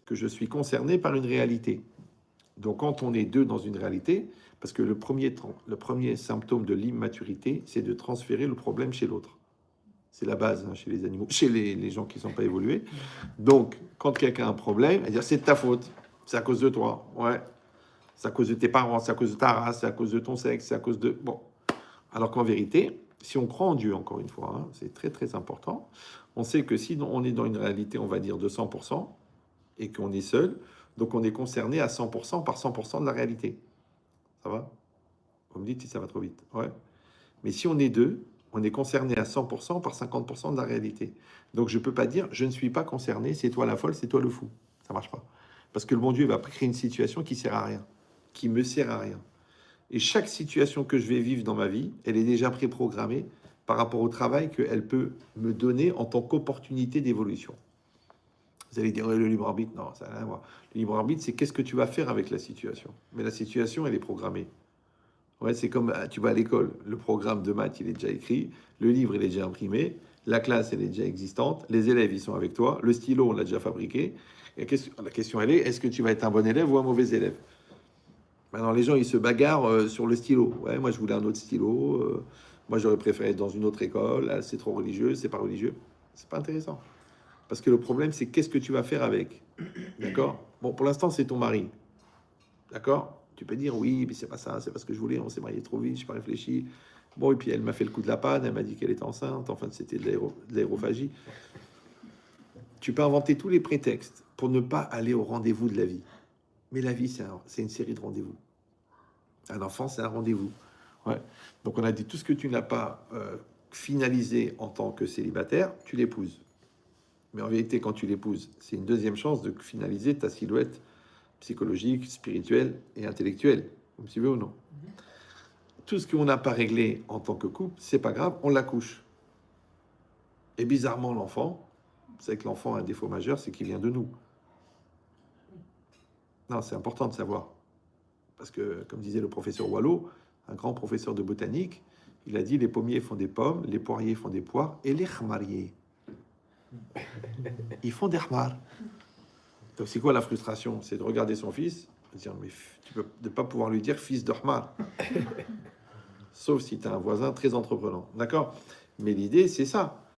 que je suis concerné par une réalité. Donc, quand on est deux dans une réalité, parce que le premier symptôme de l'immaturité, c'est de transférer le problème chez l'autre. C'est la base chez les animaux, chez les gens qui ne sont pas évolués. Donc, quand quelqu'un a un problème, elle dit c'est de ta faute, c'est à cause de toi. Ouais, c'est à cause de tes parents, c'est à cause de ta race, c'est à cause de ton sexe, c'est à cause de... Bon. Alors qu'en vérité, si on croit en Dieu, encore une fois, c'est très très important, on sait que si on est dans une réalité, on va dire, de 100%, et qu'on est seul, donc on est concerné à 100% par 100% de la réalité. Ça va? Vous me dites si ça va trop vite. Ouais. Mais si on est deux, on est concerné à 100% par 50% de la réalité. Donc je ne peux pas dire, je ne suis pas concerné, c'est toi la folle, c'est toi le fou. Ça ne marche pas. Parce que le bon Dieu va créer une situation qui ne sert à rien, qui me sert à rien. Et chaque situation que je vais vivre dans ma vie, elle est déjà préprogrammée par rapport au travail qu'elle peut me donner en tant qu'opportunité d'évolution. Vous allez dire, le libre arbitre, non, ça n'a rien à voir. Le libre arbitre, c'est qu'est-ce que tu vas faire avec la situation. Mais la situation, elle est programmée. Ouais, c'est comme tu vas à l'école, le programme de maths, il est déjà écrit, le livre, il est déjà imprimé, la classe, elle est déjà existante, les élèves, ils sont avec toi, le stylo, on l'a déjà fabriqué. Et la question, elle est, est-ce que tu vas être un bon élève ou un mauvais élève? Maintenant, les gens, ils se bagarrent sur le stylo. Ouais, moi, je voulais un autre stylo. Moi, j'aurais préféré être dans une autre école. Là, c'est trop religieux, c'est pas religieux. C'est pas intéressant. Parce que le problème, c'est qu'est-ce que tu vas faire avec. D'accord? Bon, pour l'instant, c'est ton mari. D'accord? Tu peux dire, oui, mais c'est pas ça, c'est parce que je voulais, on s'est marié trop vite, je n'ai pas réfléchi. Bon, et puis elle m'a fait le coup de la panne, elle m'a dit qu'elle était enceinte, enfin, c'était de l'aérophagie. Tu peux inventer tous les prétextes pour ne pas aller au rendez-vous de la vie. Mais la vie, c'est une série de rendez-vous. Un enfant, c'est un rendez-vous. Ouais. Donc on a dit tout ce que tu n'as pas finalisé en tant que célibataire, tu l'épouses. Mais en vérité, quand tu l'épouses, c'est une deuxième chance de finaliser ta silhouette psychologique, spirituelle et intellectuelle. Vous me suivez ou non? Tout ce qu'on n'a pas réglé en tant que couple, c'est pas grave, on l'accouche. Et bizarrement, l'enfant, vous savez que l'enfant a un défaut majeur, c'est qu'il vient de nous. Non, c'est important de savoir. Parce que, comme disait le professeur Wallo, un grand professeur de botanique, il a dit les pommiers font des pommes, les poiriers font des poires, et les khmariers, ils font des khmar. Donc c'est quoi la frustration? C'est de regarder son fils, de dire mais tu peux ne pas pouvoir lui dire fils de khmar. Sauf si tu as un voisin très entreprenant. D'accord? Mais l'idée, c'est ça.